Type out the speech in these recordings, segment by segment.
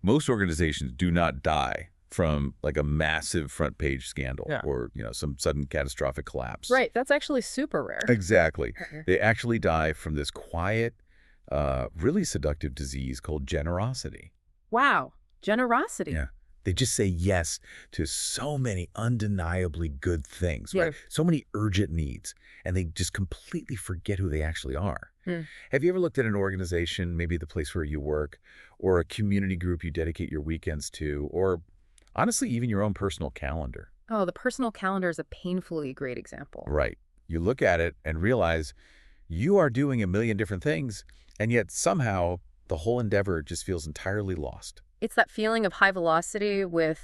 Most organizations do not die from like a massive front page scandal Yeah. or, some sudden catastrophic collapse. Right. That's actually super rare. Exactly. They actually die from this quiet, really seductive disease called generosity. Wow. Generosity. Yeah. They just say yes to so many undeniably good things, right? Yeah. So many urgent needs, and they just completely forget who they actually are. Hmm. Have you ever looked at an organization, maybe the place where you work, or a community group you dedicate your weekends to, or honestly, even your own personal calendar? Oh, the personal calendar is a painfully great example. Right. You look at it and realize you are doing a million different things, and yet somehow the whole endeavor just feels entirely lost. It's that feeling of high velocity with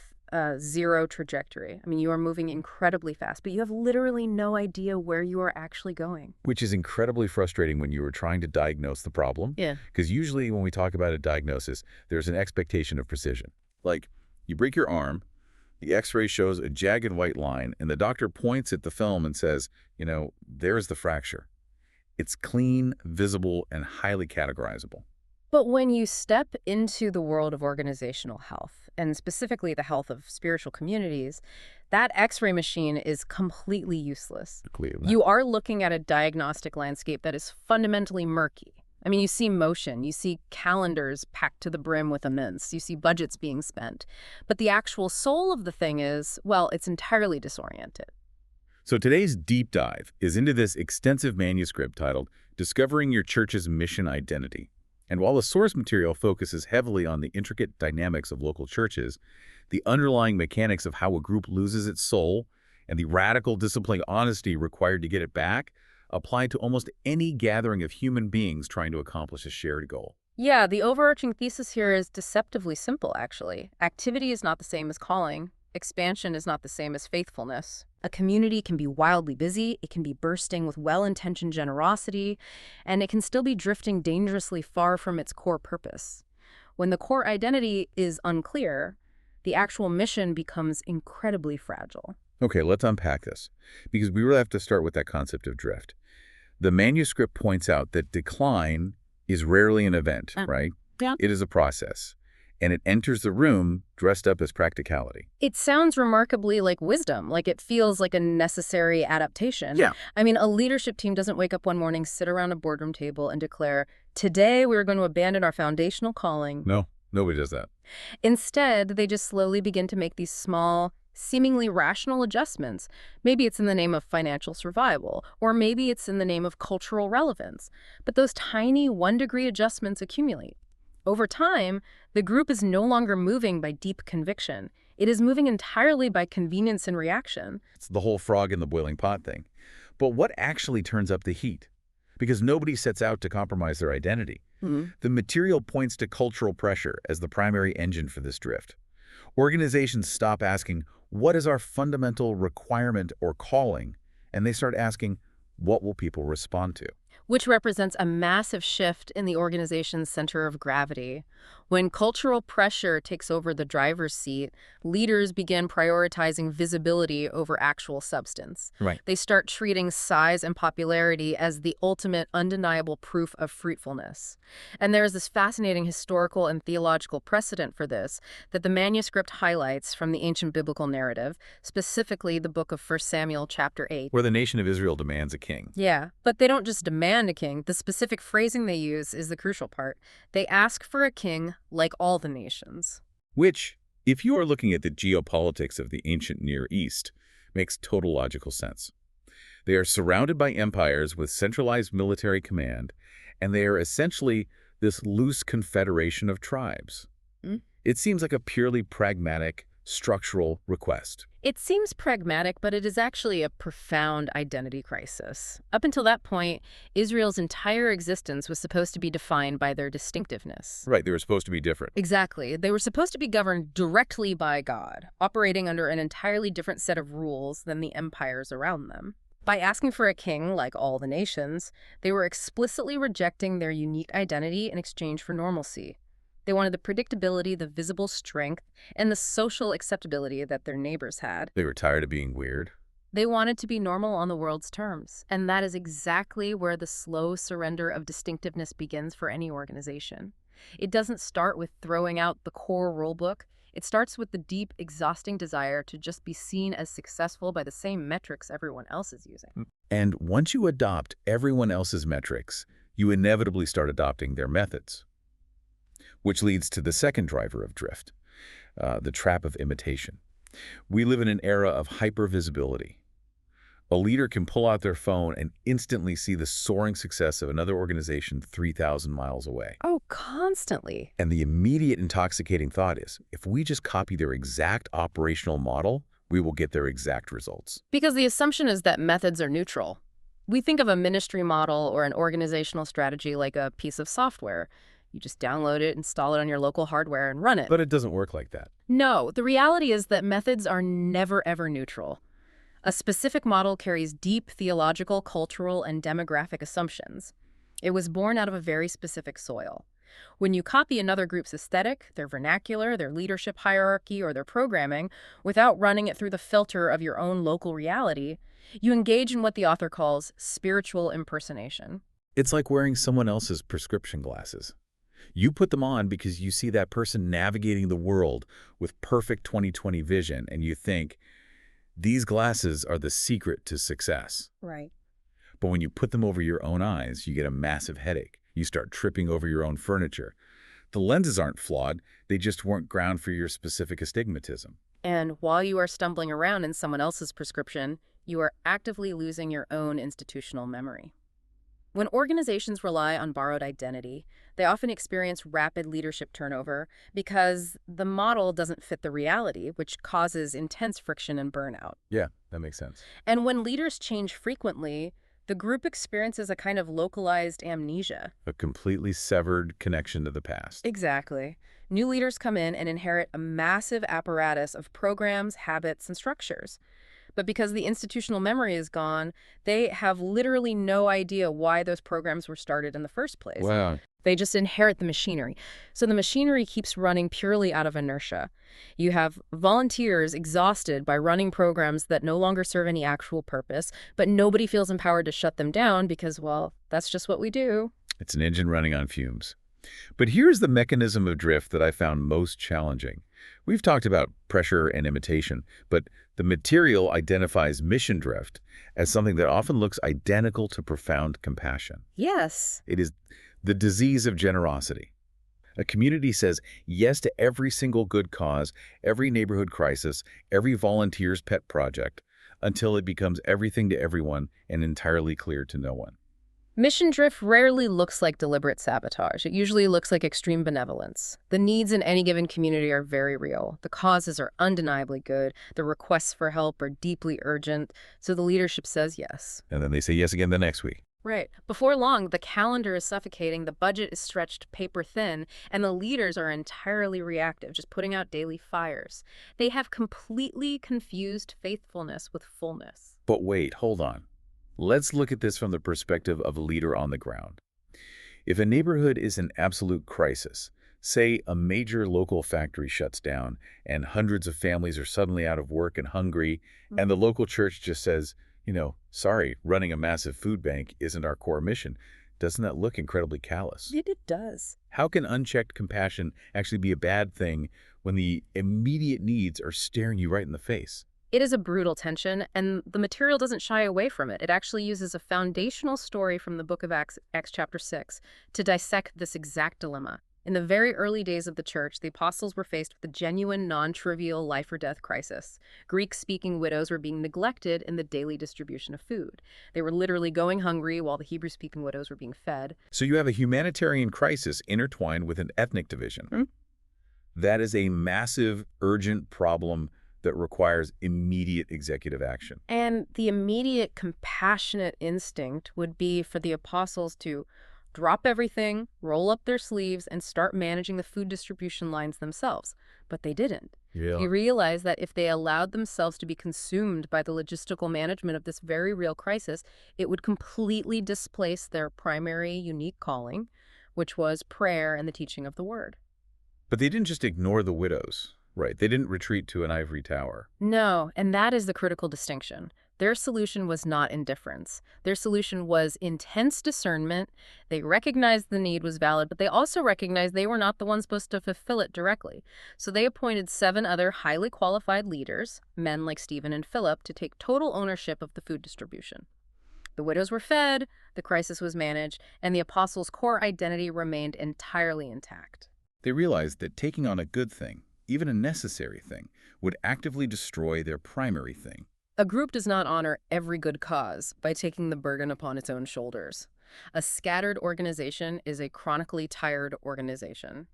zero trajectory. I mean, you are moving incredibly fast, but you have literally no idea where you are actually going. Which is incredibly frustrating when you are trying to diagnose the problem. Yeah. Because usually when we talk about a diagnosis, there's an expectation of precision. Like, you break your arm, the x-ray shows a jagged white line, and the doctor points at the film and says, there's the fracture. It's clean, visible, and highly categorizable. But when you step into the world of organizational health, and specifically the health of spiritual communities, that X-ray machine is completely useless. You are looking at a diagnostic landscape that is fundamentally murky. I mean, you see motion, you see calendars packed to the brim with immense, you see budgets being spent. But the actual soul of the thing is, well, it's entirely disoriented. So today's deep dive is into this extensive manuscript titled Discovering Your Church's Mission Identity. And while the source material focuses heavily on the intricate dynamics of local churches, the underlying mechanics of how a group loses its soul and the radical disciplined honesty required to get it back apply to almost any gathering of human beings trying to accomplish a shared goal. Yeah, the overarching thesis here is deceptively simple, actually. Activity is not the same as calling. Expansion is not the same as faithfulness. A community can be wildly busy, it can be bursting with well-intentioned generosity, and it can still be drifting dangerously far from its core purpose. When the core identity is unclear, the actual mission becomes incredibly fragile. Okay, let's unpack this, because we really have to start with that concept of drift. The manuscript points out that decline is rarely an event, right? Yeah. It is a process. And it enters the room dressed up as practicality. It sounds remarkably like wisdom, like it feels like a necessary adaptation. Yeah. I mean, a leadership team doesn't wake up one morning, sit around a boardroom table, and declare, today we're going to abandon our foundational calling. No, nobody does that. Instead, they just slowly begin to make these small, seemingly rational adjustments. Maybe it's in the name of financial survival, or maybe it's in the name of cultural relevance. But those tiny one-degree adjustments accumulate. Over time, the group is no longer moving by deep conviction. It is moving entirely by convenience and reaction. It's the whole frog in the boiling pot thing. But what actually turns up the heat? Because nobody sets out to compromise their identity. The material points to cultural pressure as the primary engine for this drift. Organizations stop asking, what is our fundamental requirement or calling? And they start asking, what will people respond to? Which represents a massive shift in the organization's center of gravity. When cultural pressure takes over the driver's seat, leaders begin prioritizing visibility over actual substance. Right. They start treating size and popularity as the ultimate undeniable proof of fruitfulness. And there is this fascinating historical and theological precedent for this that the manuscript highlights from the ancient biblical narrative, specifically the book of 1 Samuel chapter 8. Where the nation of Israel demands a king. Yeah, but they don't just demand a king. The specific phrasing they use is the crucial part. They ask for a king like all the nations. Which, if you are looking at the geopolitics of the ancient Near East, makes total logical sense. They are surrounded by empires with centralized military command, and they are essentially this loose confederation of tribes. It seems like a purely pragmatic, structural request. It seems pragmatic, but it is actually a profound identity crisis. Up until that point, Israel's entire existence was supposed to be defined by their distinctiveness. Right, they were supposed to be different. Exactly. They were supposed to be governed directly by God, operating under an entirely different set of rules than the empires around them. By asking for a king, like all the nations, they were explicitly rejecting their unique identity in exchange for normalcy. They wanted the predictability, the visible strength, and the social acceptability that their neighbors had. They were tired of being weird. They wanted to be normal on the world's terms, and that is exactly where the slow surrender of distinctiveness begins for any organization. It doesn't start with throwing out the core rulebook. It starts with the deep, exhausting desire to just be seen as successful by the same metrics everyone else is using. And once you adopt everyone else's metrics, you inevitably start adopting their methods, which leads to the second driver of drift, the trap of imitation. We live in an era of hypervisibility. A leader can pull out their phone and instantly see the soaring success of another organization 3,000 miles away. Oh, constantly. And the immediate intoxicating thought is, if we just copy their exact operational model, we will get their exact results. Because the assumption is that methods are neutral. We think of a ministry model or an organizational strategy like a piece of software. You just download it, install it on your local hardware, and run it. But it doesn't work like that. No, the reality is that methods are never, ever neutral. A specific model carries deep theological, cultural, and demographic assumptions. It was born out of a very specific soil. When you copy another group's aesthetic, their vernacular, their leadership hierarchy, or their programming, without running it through the filter of your own local reality, you engage in what the author calls spiritual impersonation. It's like wearing someone else's prescription glasses. You put them on because you see that person navigating the world with perfect 20/20 vision, and you think, these glasses are the secret to success. Right. But when you put them over your own eyes, you get a massive headache. You start tripping over your own furniture. The lenses aren't flawed, they just weren't ground for your specific astigmatism. And while you are stumbling around in someone else's prescription, you are actively losing your own institutional memory. When organizations rely on borrowed identity, they often experience rapid leadership turnover because the model doesn't fit the reality, which causes intense friction and burnout. Yeah, that makes sense. And when leaders change frequently, the group experiences a kind of localized amnesia. A completely severed connection to the past. Exactly. New leaders come in and inherit a massive apparatus of programs, habits, and structures. But because the institutional memory is gone, they have literally no idea why those programs were started in the first place. Wow. They just inherit the machinery. So the machinery keeps running purely out of inertia. You have volunteers exhausted by running programs that no longer serve any actual purpose, but nobody feels empowered to shut them down because, well, that's just what we do. It's an engine running on fumes. But here's the mechanism of drift that I found most challenging. We've talked about pressure and imitation, but the material identifies mission drift as something that often looks identical to profound compassion. Yes. It is the disease of generosity. A community says yes to every single good cause, every neighborhood crisis, every volunteer's pet project, until it becomes everything to everyone and entirely clear to no one. Mission drift rarely looks like deliberate sabotage. It usually looks like extreme benevolence. The needs in any given community are very real. The causes are undeniably good. The requests for help are deeply urgent. So the leadership says yes. And then they say yes again the next week. Right. Before long, the calendar is suffocating, the budget is stretched paper thin, and the leaders are entirely reactive, just putting out daily fires. They have completely confused faithfulness with fullness. But wait, hold on. Let's look at this from the perspective of a leader on the ground. If a neighborhood is in absolute crisis, say a major local factory shuts down and hundreds of families are suddenly out of work and hungry, and the local church just says, sorry, running a massive food bank isn't our core mission, doesn't that look incredibly callous? It does. How can unchecked compassion actually be a bad thing when the immediate needs are staring you right in the face? It is a brutal tension, and the material doesn't shy away from it. It actually uses a foundational story from the book of Acts chapter 6, to dissect this exact dilemma. In the very early days of the church, the apostles were faced with a genuine, non-trivial life-or-death crisis. Greek-speaking widows were being neglected in the daily distribution of food. They were literally going hungry while the Hebrew-speaking widows were being fed. So you have a humanitarian crisis intertwined with an ethnic division. That is a massive, urgent problem that requires immediate executive action. And the immediate compassionate instinct would be for the apostles to drop everything, roll up their sleeves, and start managing the food distribution lines themselves. But they didn't. Yeah. They realized that if they allowed themselves to be consumed by the logistical management of this very real crisis, it would completely displace their primary, unique calling, which was prayer and the teaching of the word. But they didn't just ignore the widows. Right, they didn't retreat to an ivory tower. No, and that is the critical distinction. Their solution was not indifference. Their solution was intense discernment. They recognized the need was valid, but they also recognized they were not the ones supposed to fulfill it directly. So they appointed 7 other highly qualified leaders, men like Stephen and Philip, to take total ownership of the food distribution. The widows were fed, the crisis was managed, and the apostles' core identity remained entirely intact. They realized that taking on a good thing, even a necessary thing, would actively destroy their primary thing. A group does not honor every good cause by taking the burden upon its own shoulders. A scattered organization is a chronically tired organization.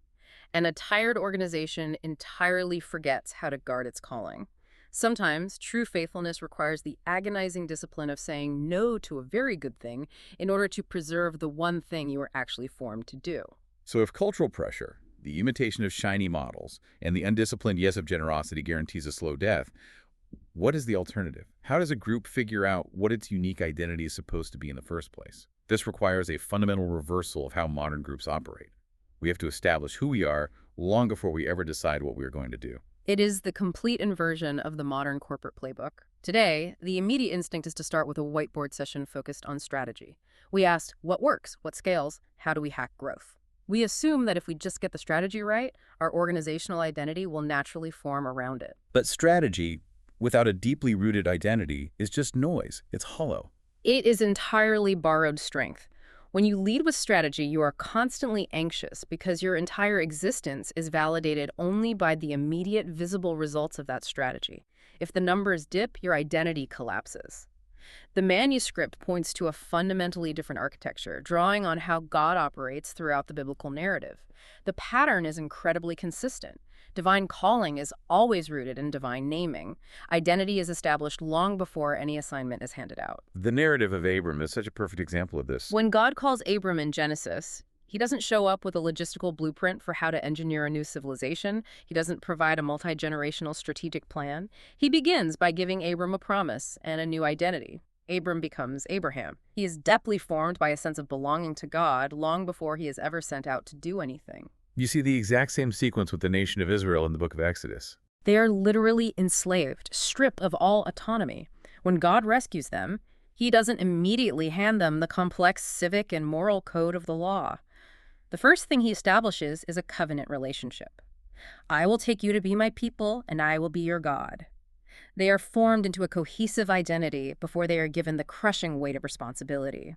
And a tired organization entirely forgets how to guard its calling. Sometimes, true faithfulness requires the agonizing discipline of saying no to a very good thing in order to preserve the one thing you were actually formed to do. So if cultural pressure, the imitation of shiny models, and the undisciplined yes of generosity guarantees a slow death, what is the alternative? How does a group figure out what its unique identity is supposed to be in the first place? This requires a fundamental reversal of how modern groups operate. We have to establish who we are long before we ever decide what we are going to do. It is the complete inversion of the modern corporate playbook. Today, the immediate instinct is to start with a whiteboard session focused on strategy. We asked, what works? What scales? How do we hack growth? We assume that if we just get the strategy right, our organizational identity will naturally form around it. But strategy, without a deeply rooted identity, is just noise. It's hollow. It is entirely borrowed strength. When you lead with strategy, you are constantly anxious because your entire existence is validated only by the immediate visible results of that strategy. If the numbers dip, your identity collapses. The manuscript points to a fundamentally different architecture, drawing on how God operates throughout the biblical narrative. The pattern is incredibly consistent. Divine calling is always rooted in divine naming. Identity is established long before any assignment is handed out. The narrative of Abram is such a perfect example of this. When God calls Abram in Genesis, he doesn't show up with a logistical blueprint for how to engineer a new civilization. He doesn't provide a multi-generational strategic plan. He begins by giving Abram a promise and a new identity. Abram becomes Abraham. He is deeply formed by a sense of belonging to God long before he is ever sent out to do anything. You see the exact same sequence with the nation of Israel in the book of Exodus. They are literally enslaved, stripped of all autonomy. When God rescues them, he doesn't immediately hand them the complex civic and moral code of the law. The first thing he establishes is a covenant relationship. I will take you to be my people, and I will be your God. They are formed into a cohesive identity before they are given the crushing weight of responsibility.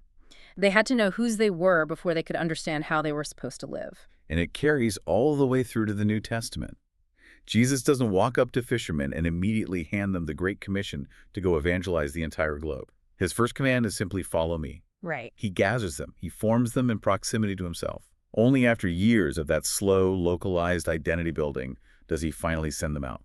They had to know whose they were before they could understand how they were supposed to live. And it carries all the way through to the New Testament. Jesus doesn't walk up to fishermen and immediately hand them the Great Commission to go evangelize the entire globe. His first command is simply follow me. Right. He gathers them. He forms them in proximity to himself. Only after years of that slow, localized identity building does he finally send them out.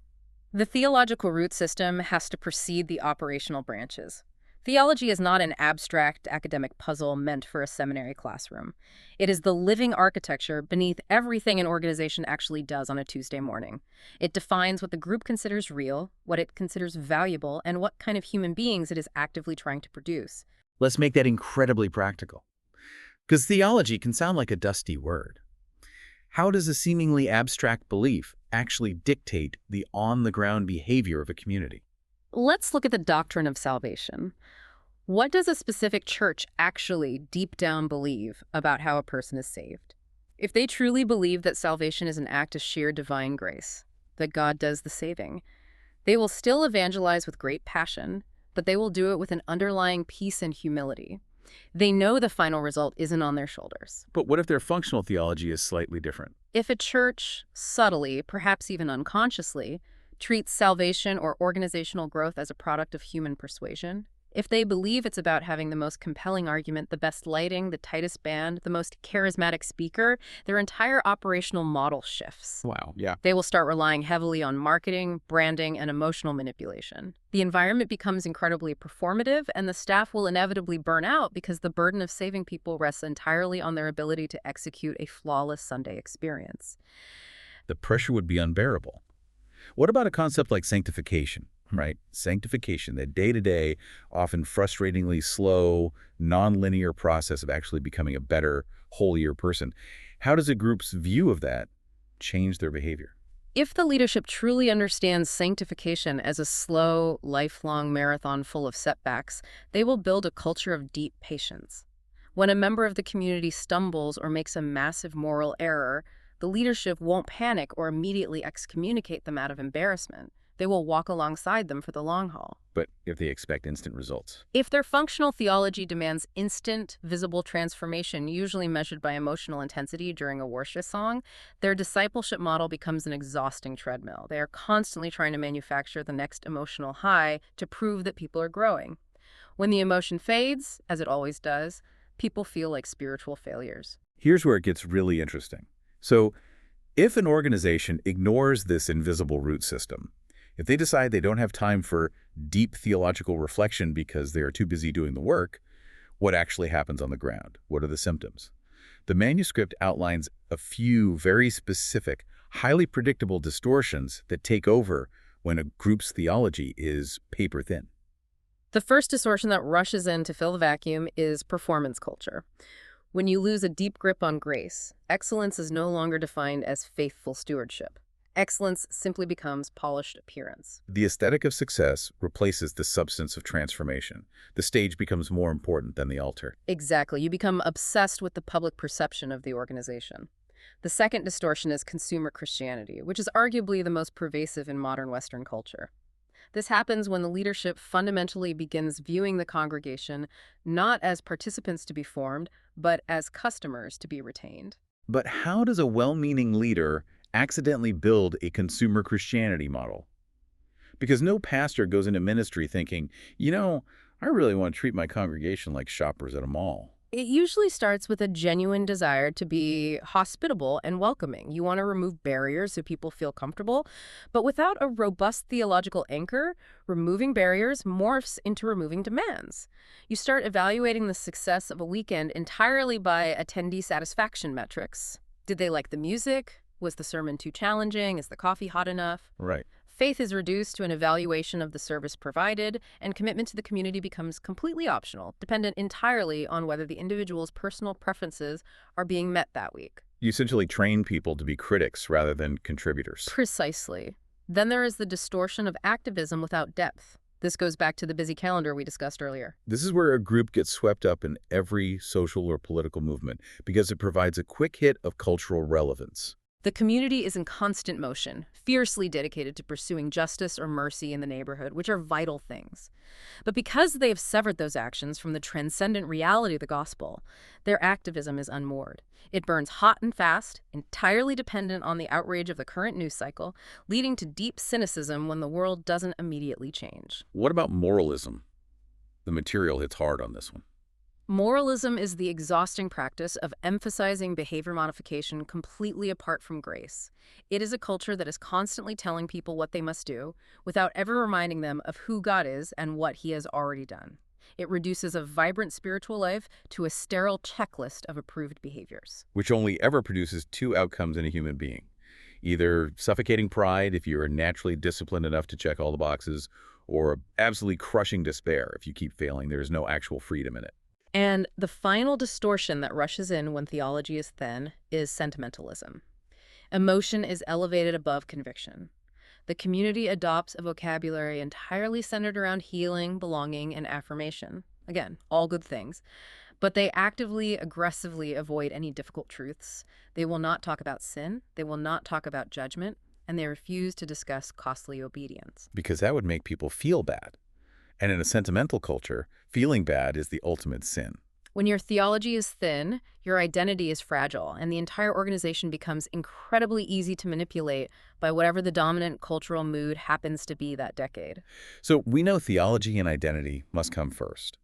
The theological root system has to precede the operational branches. Theology is not an abstract academic puzzle meant for a seminary classroom. It is the living architecture beneath everything an organization actually does on a Tuesday morning. It defines what the group considers real, what it considers valuable, and what kind of human beings it is actively trying to produce. Let's make that incredibly practical. Because theology can sound like a dusty word. How does a seemingly abstract belief actually dictate the on-the-ground behavior of a community? Let's look at the doctrine of salvation. What does a specific church actually deep down believe about how a person is saved? If they truly believe that salvation is an act of sheer divine grace, that God does the saving, they will still evangelize with great passion, but they will do it with an underlying peace and humility. They know the final result isn't on their shoulders. But what if their functional theology is slightly different? If a church, subtly, perhaps even unconsciously, treats salvation or organizational growth as a product of human persuasion, if they believe it's about having the most compelling argument, the best lighting, the tightest band, the most charismatic speaker, their entire operational model shifts. Wow, yeah. They will start relying heavily on marketing, branding, and emotional manipulation. The environment becomes incredibly performative, and the staff will inevitably burn out because the burden of saving people rests entirely on their ability to execute a flawless Sunday experience. The pressure would be unbearable. What about a concept like sanctification, right? Sanctification, that day-to-day, often frustratingly slow, non-linear process of actually becoming a better, holier person. How does a group's view of that change their behavior? If the leadership truly understands sanctification as a slow, lifelong marathon full of setbacks, they will build a culture of deep patience. When a member of the community stumbles or makes a massive moral error, the leadership won't panic or immediately excommunicate them out of embarrassment. They will walk alongside them for the long haul. But if they expect instant results? If their functional theology demands instant, visible transformation, usually measured by emotional intensity during a worship song, their discipleship model becomes an exhausting treadmill. They are constantly trying to manufacture the next emotional high to prove that people are growing. When the emotion fades, as it always does, people feel like spiritual failures. Here's where it gets really interesting. So, if an organization ignores this invisible root system, if they decide they don't have time for deep theological reflection because they are too busy doing the work, what actually happens on the ground? What are the symptoms? The manuscript outlines a few very specific, highly predictable distortions that take over when a group's theology is paper thin. The first distortion that rushes in to fill the vacuum is performance culture. When you lose a deep grip on grace, excellence is no longer defined as faithful stewardship. Excellence simply becomes polished appearance. The aesthetic of success replaces the substance of transformation. The stage becomes more important than the altar. Exactly. You become obsessed with the public perception of the organization. The second distortion is consumer Christianity, which is arguably the most pervasive in modern Western culture. This happens when the leadership fundamentally begins viewing the congregation not as participants to be formed, but as customers to be retained. But how does a well-meaning leader accidentally build a consumer Christianity model? Because no pastor goes into ministry thinking, I really want to treat my congregation like shoppers at a mall. It usually starts with a genuine desire to be hospitable and welcoming. You want to remove barriers so people feel comfortable. But without a robust theological anchor, removing barriers morphs into removing demands. You start evaluating the success of a weekend entirely by attendee satisfaction metrics. Did they like the music? Was the sermon too challenging? Is the coffee hot enough? Right. Faith is reduced to an evaluation of the service provided, and commitment to the community becomes completely optional, dependent entirely on whether the individual's personal preferences are being met that week. You essentially train people to be critics rather than contributors. Precisely. Then there is the distortion of activism without depth. This goes back to the busy calendar we discussed earlier. This is where a group gets swept up in every social or political movement because it provides a quick hit of cultural relevance. The community is in constant motion, fiercely dedicated to pursuing justice or mercy in the neighborhood, which are vital things. But because they have severed those actions from the transcendent reality of the gospel, their activism is unmoored. It burns hot and fast, entirely dependent on the outrage of the current news cycle, leading to deep cynicism when the world doesn't immediately change. What about moralism? The material hits hard on this one. Moralism is the exhausting practice of emphasizing behavior modification completely apart from grace. It is a culture that is constantly telling people what they must do, without ever reminding them of who God is and what He has already done. It reduces a vibrant spiritual life to a sterile checklist of approved behaviors. Which only ever produces two outcomes in a human being. Either suffocating pride if you are naturally disciplined enough to check all the boxes, or absolutely crushing despair if you keep failing. There is no actual freedom in it. And the final distortion that rushes in when theology is thin is sentimentalism. Emotion is elevated above conviction. The community adopts a vocabulary entirely centered around healing, belonging, and affirmation. Again, all good things. But they actively, aggressively avoid any difficult truths. They will not talk about sin. They will not talk about judgment. And they refuse to discuss costly obedience. Because that would make people feel bad. And in a sentimental culture, feeling bad is the ultimate sin. When your theology is thin, your identity is fragile, and the entire organization becomes incredibly easy to manipulate by whatever the dominant cultural mood happens to be that decade. So we know theology and identity must come first.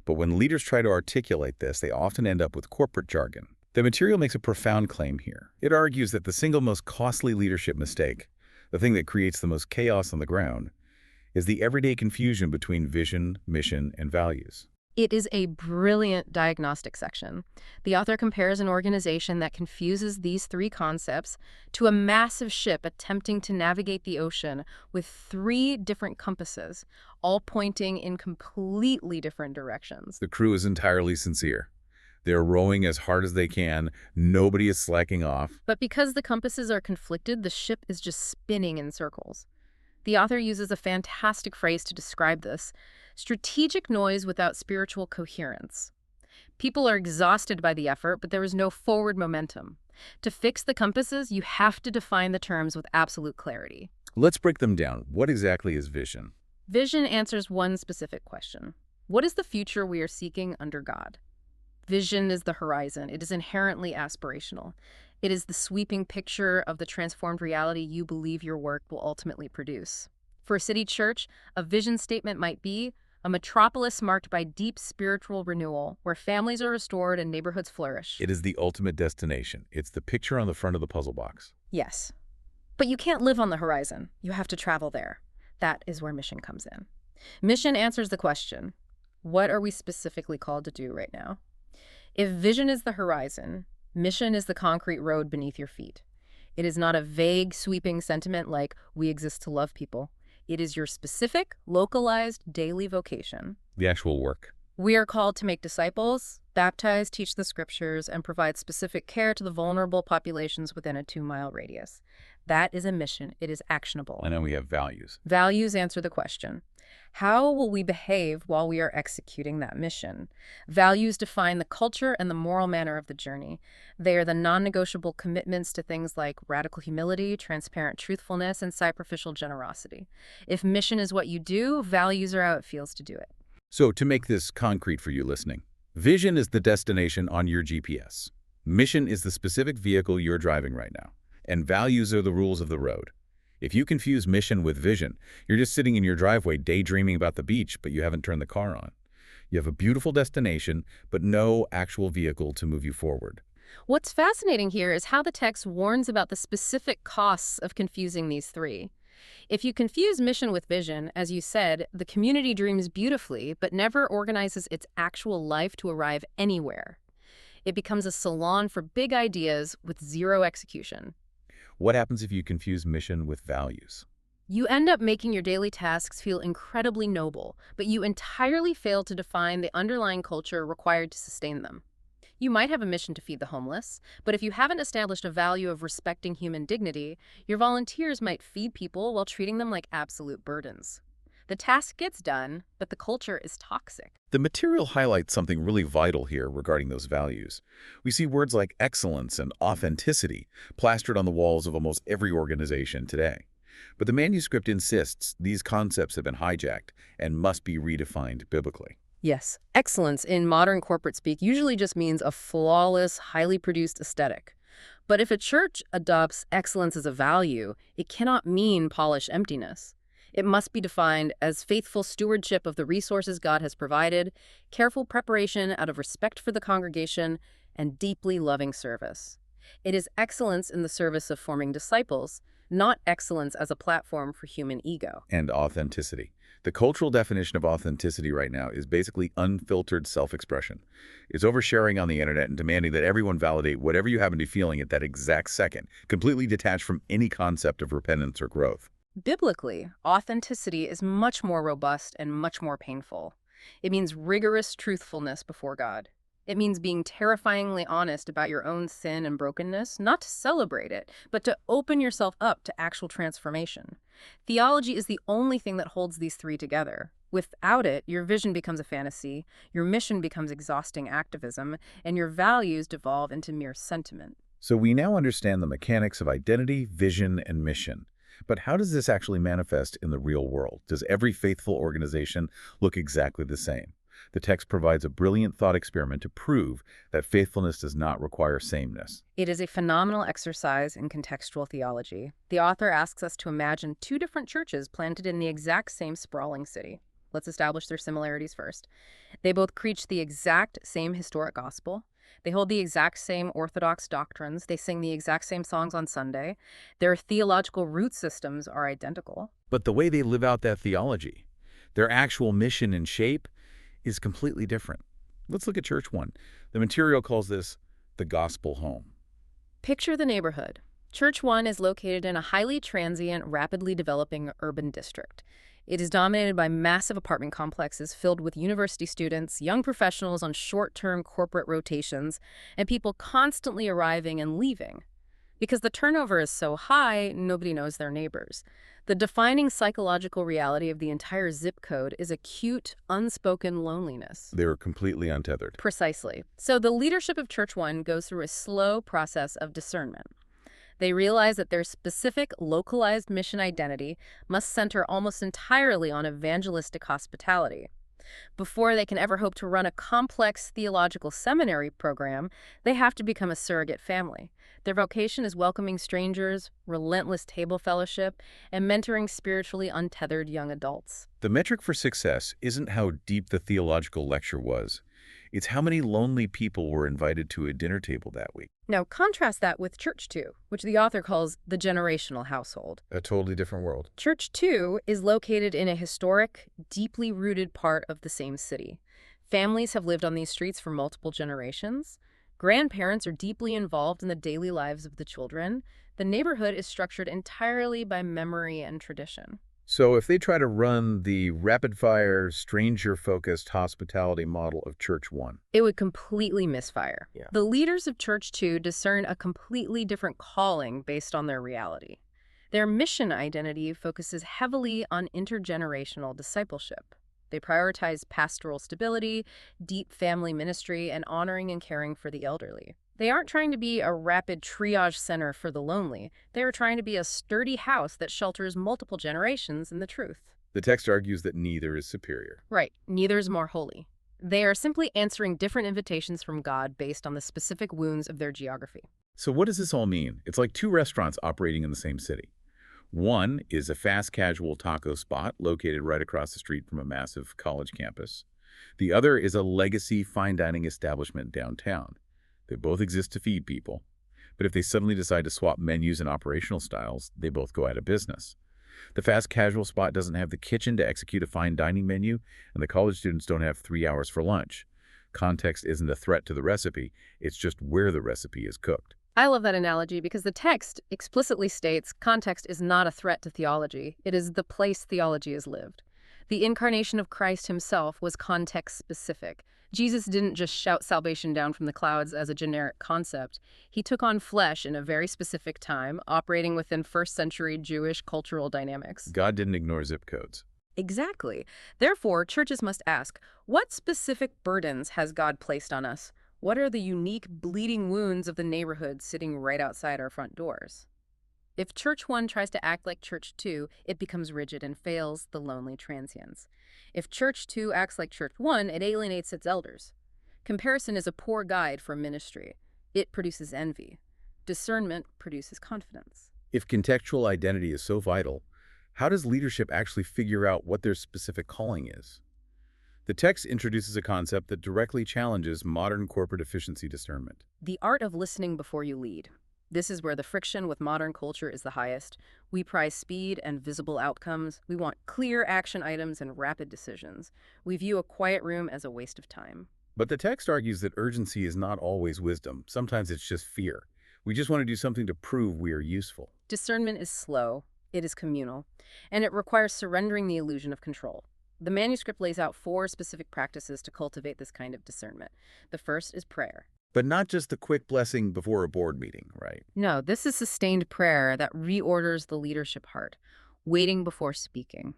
But when leaders try to articulate this, they often end up with corporate jargon. The material makes a profound claim here. It argues that the single most costly leadership mistake, the thing that creates the most chaos on the ground, is the everyday confusion between vision, mission, and values. It is a brilliant diagnostic section. The author compares an organization that confuses these three concepts to a massive ship attempting to navigate the ocean with three different compasses, all pointing in completely different directions. The crew is entirely sincere, They're rowing as hard as they can. Nobody is slacking off. But because the compasses are conflicted, the ship is just spinning in circles. The author uses a fantastic phrase to describe this: strategic noise without spiritual coherence. People are exhausted by the effort, but there is no forward momentum. To fix the compasses, you have to define the terms with absolute clarity. Let's break them down. What exactly is vision? Vision answers one specific question. What is the future we are seeking under God? Vision is the horizon. It is inherently aspirational. It is the sweeping picture of the transformed reality you believe your work will ultimately produce. For a city church, a vision statement might be a metropolis marked by deep spiritual renewal, where families are restored and neighborhoods flourish. It is the ultimate destination. It's the picture on the front of the puzzle box. Yes. But you can't live on the horizon. You have to travel there. That is where mission comes in. Mission answers the question, what are we specifically called to do right now? If vision is the horizon, mission is the concrete road beneath your feet. It is not a vague, sweeping sentiment like, we exist to love people. It is your specific, localized, daily vocation. The actual work. We are called to make disciples, baptize, teach the scriptures, and provide specific care to the vulnerable populations within a 2-mile radius. That is a mission. It is actionable. And then we have values. Values answer the question. How will we behave while we are executing that mission? Values define the culture and the moral manner of the journey. They are the non-negotiable commitments to things like radical humility, transparent truthfulness, and sacrificial generosity. If mission is what you do, values are how it feels to do it. So to make this concrete for you listening, vision is the destination on your GPS. Mission is the specific vehicle you're driving right now. And values are the rules of the road. If you confuse mission with vision, you're just sitting in your driveway daydreaming about the beach, but you haven't turned the car on. You have a beautiful destination, but no actual vehicle to move you forward. What's fascinating here is how the text warns about the specific costs of confusing these three. If you confuse mission with vision, as you said, the community dreams beautifully, but never organizes its actual life to arrive anywhere. It becomes a salon for big ideas with zero execution. What happens if you confuse mission with values? You end up making your daily tasks feel incredibly noble, but you entirely fail to define the underlying culture required to sustain them. You might have a mission to feed the homeless, but if you haven't established a value of respecting human dignity, your volunteers might feed people while treating them like absolute burdens. The task gets done, but the culture is toxic. The material highlights something really vital here regarding those values. We see words like excellence and authenticity plastered on the walls of almost every organization today. But the manuscript insists these concepts have been hijacked and must be redefined biblically. Yes, excellence in modern corporate speak usually just means a flawless, highly produced aesthetic. But if a church adopts excellence as a value, it cannot mean polished emptiness. It must be defined as faithful stewardship of the resources God has provided, careful preparation out of respect for the congregation, and deeply loving service. It is excellence in the service of forming disciples, not excellence as a platform for human ego. And authenticity. The cultural definition of authenticity right now is basically unfiltered self-expression. It's oversharing on the internet and demanding that everyone validate whatever you happen to be feeling at that exact second, completely detached from any concept of repentance or growth. Biblically, authenticity is much more robust and much more painful. It means rigorous truthfulness before God. It means being terrifyingly honest about your own sin and brokenness, not to celebrate it, but to open yourself up to actual transformation. Theology is the only thing that holds these three together. Without it, your vision becomes a fantasy, your mission becomes exhausting activism, and your values devolve into mere sentiment. So we now understand the mechanics of identity, vision, and mission. But how does this actually manifest in the real world? Does every faithful organization look exactly the same? The text provides a brilliant thought experiment to prove that faithfulness does not require sameness. It is a phenomenal exercise in contextual theology. The author asks us to imagine two different churches planted in the exact same sprawling city. Let's establish their similarities first. They both preach the exact same historic gospel. They hold the exact same orthodox doctrines. They sing the exact same songs on Sunday. Their theological root systems are identical. But the way they live out that theology, their actual mission and shape, is completely different. Let's look at Church 1. The material calls this the gospel home. Picture the neighborhood. Church One is located in a highly transient, rapidly developing urban district. It is dominated by massive apartment complexes filled with university students, young professionals on short-term corporate rotations, and people constantly arriving and leaving. Because the turnover is so high, nobody knows their neighbors. The defining psychological reality of the entire zip code is acute, unspoken loneliness. They were completely untethered. Precisely. So the leadership of Church One goes through a slow process of discernment. They realize that their specific, localized mission identity must center almost entirely on evangelistic hospitality. Before they can ever hope to run a complex theological seminary program, they have to become a surrogate family. Their vocation is welcoming strangers, relentless table fellowship, and mentoring spiritually untethered young adults. The metric for success isn't how deep the theological lecture was. It's how many lonely people were invited to a dinner table that week. Now, contrast that with Church Two, which the author calls the generational household. A totally different world. Church Two is located in a historic, deeply rooted part of the same city. Families have lived on these streets for multiple generations. Grandparents are deeply involved in the daily lives of the children. The neighborhood is structured entirely by memory and tradition. So if they try to run the rapid-fire, stranger-focused hospitality model of Church One, it would completely misfire. Yeah. The leaders of Church Two discern a completely different calling based on their reality. Their mission identity focuses heavily on intergenerational discipleship. They prioritize pastoral stability, deep family ministry, and honoring and caring for the elderly. They aren't trying to be a rapid triage center for the lonely. They are trying to be a sturdy house that shelters multiple generations in the truth. the text argues that neither is superior. Right. Neither is more holy. They are simply answering different invitations from God based on the specific wounds of their geography. So what does this all mean? It's like two restaurants operating in the same city. One is a fast casual taco spot located right across the street from a massive college campus. The other is a legacy fine dining establishment downtown. They both exist to feed people. But if they suddenly decide to swap menus and operational styles, they both go out of business. The fast casual spot doesn't have the kitchen to execute a fine dining menu, and the college students don't have 3 hours for lunch. Context isn't a threat to the recipe, it's just where the recipe is cooked. I love that analogy because the text explicitly states context is not a threat to theology. It is the place theology is lived. The incarnation of Christ himself was context-specific. Jesus didn't just shout salvation down from the clouds as a generic concept. He took on flesh in a very specific time, operating within first-century Jewish cultural dynamics. God didn't ignore zip codes. Exactly. Therefore, churches must ask, what specific burdens has God placed on us? What are the unique bleeding wounds of the neighborhood sitting right outside our front doors? If Church 1 tries to act like Church 2, it becomes rigid and fails the lonely transients. If Church 2 acts like Church 1, it alienates its elders. Comparison is a poor guide for ministry. It produces envy. Discernment produces confidence. If contextual identity is so vital, how does leadership actually figure out what their specific calling is? The text introduces a concept that directly challenges modern corporate efficiency discernment. The art of listening before you lead. This is where the friction with modern culture is the highest. We prize speed and visible outcomes. We want clear action items and rapid decisions. We view a quiet room as a waste of time. But the text argues that urgency is not always wisdom. Sometimes it's just fear. We just want to do something to prove we are useful. Discernment is slow. It is communal. And it requires surrendering the illusion of control. The manuscript lays out 4 specific practices to cultivate this kind of discernment. The first is prayer. But not just the quick blessing before a board meeting, right? No, this is sustained prayer that reorders the leadership heart, waiting before speaking.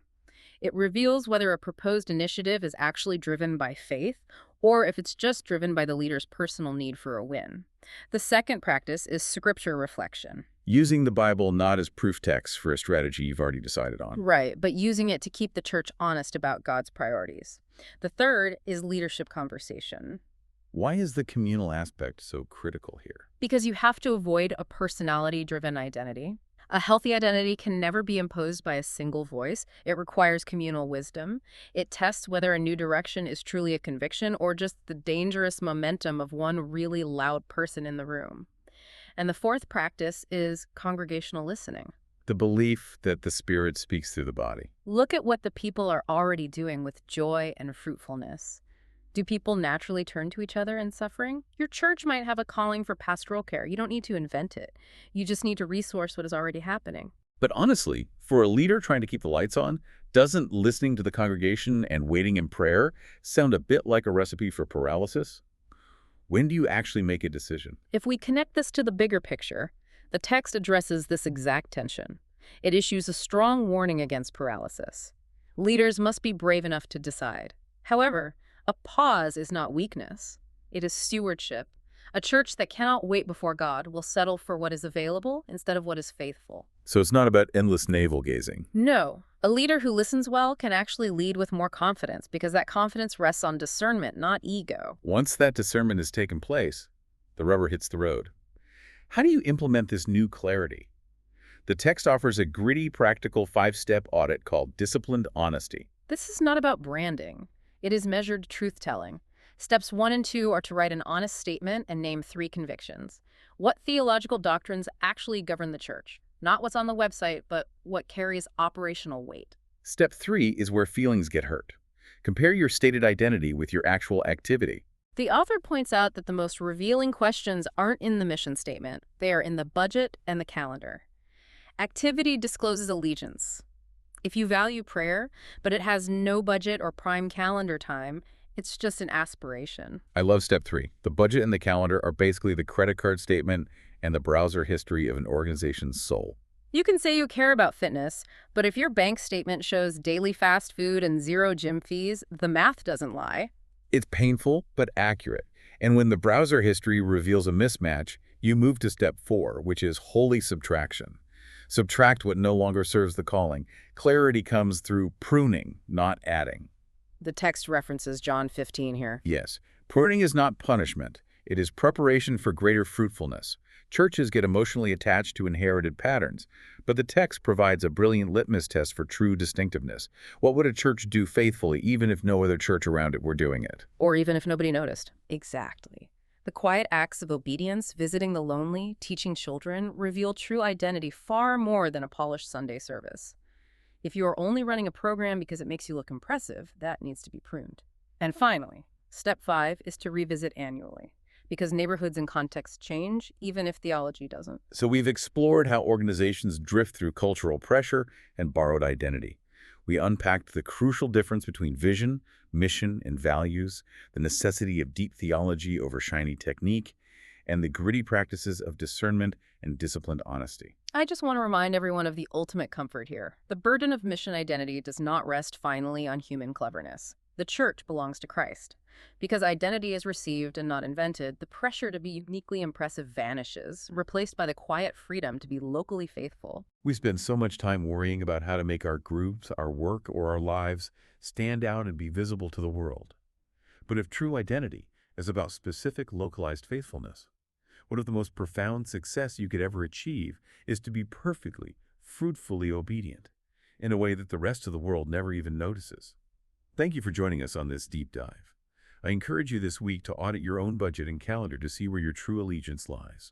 It reveals whether a proposed initiative is actually driven by faith or if it's just driven by the leader's personal need for a win. The second practice is scripture reflection. Using the Bible not as proof text for a strategy you've already decided on. Right, but using it to keep the church honest about God's priorities. The third is leadership conversation. Why is the communal aspect so critical here? Because you have to avoid a personality-driven identity. A healthy identity can never be imposed by a single voice. It requires communal wisdom. It tests whether a new direction is truly a conviction or just the dangerous momentum of one really loud person in the room. And the fourth practice is congregational listening. The belief that the Spirit speaks through the body. Look at what the people are already doing with joy and fruitfulness. Do people naturally turn to each other in suffering? Your church might have a calling for pastoral care. You don't need to invent it. You just need to resource what is already happening. But honestly, for a leader trying to keep the lights on, doesn't listening to the congregation and waiting in prayer sound a bit like a recipe for paralysis? When do you actually make a decision? If we connect this to the bigger picture, the text addresses this exact tension. It issues a strong warning against paralysis. Leaders must be brave enough to decide. However, a pause is not weakness. It is stewardship. A church that cannot wait before God will settle for what is available instead of what is faithful. So it's not about endless navel-gazing. No. A leader who listens well can actually lead with more confidence because that confidence rests on discernment, not ego. Once that discernment has taken place, the rubber hits the road. How do you implement this new clarity? The text offers a gritty, practical 5-step audit called disciplined honesty. This is not about branding. It is measured truth-telling. Steps 1 and 2 are to write an honest statement and name 3 convictions. What theological doctrines actually govern the church? Not what's on the website, but what carries operational weight. Step 3 is where feelings get hurt. Compare your stated identity with your actual activity. The author points out that the most revealing questions aren't in the mission statement. They are in the budget and the calendar. Activity discloses allegiance. If you value prayer, but it has no budget or prime calendar time, it's just an aspiration. I love step 3. The budget and the calendar are basically the credit card statement and the browser history of an organization's soul. You can say you care about fitness, but if your bank statement shows daily fast food and 0 gym fees, the math doesn't lie. It's painful, but accurate. And when the browser history reveals a mismatch, you move to step 4, which is holy subtraction. Subtract what no longer serves the calling. Clarity comes through pruning, not adding. The text references John 15 here. Yes, pruning is not punishment. It is preparation for greater fruitfulness. Churches get emotionally attached to inherited patterns, but the text provides a brilliant litmus test for true distinctiveness. What would a church do faithfully even if no other church around it were doing it? Or even if nobody noticed. Exactly. The quiet acts of obedience, visiting the lonely, teaching children, reveal true identity far more than a polished Sunday service. If you are only running a program because it makes you look impressive, that needs to be pruned. And finally, step 5 is to revisit annually, because neighborhoods and contexts change, even if theology doesn't. So we've explored how organizations drift through cultural pressure and borrowed identity. We unpacked the crucial difference between vision, mission, and values, the necessity of deep theology over shiny technique, and the gritty practices of discernment and disciplined honesty. I just want to remind everyone of the ultimate comfort here. The burden of mission identity does not rest finally on human cleverness. The church belongs to Christ. Because identity is received and not invented, the pressure to be uniquely impressive vanishes, replaced by the quiet freedom to be locally faithful. We spend so much time worrying about how to make our groups, our work, or our lives stand out and be visible to the world. But if true identity is about specific, localized faithfulness, one of the most profound success you could ever achieve is to be perfectly, fruitfully obedient in a way that the rest of the world never even notices. Thank you for joining us on this deep dive. I encourage you this week to audit your own budget and calendar to see where your true allegiance lies.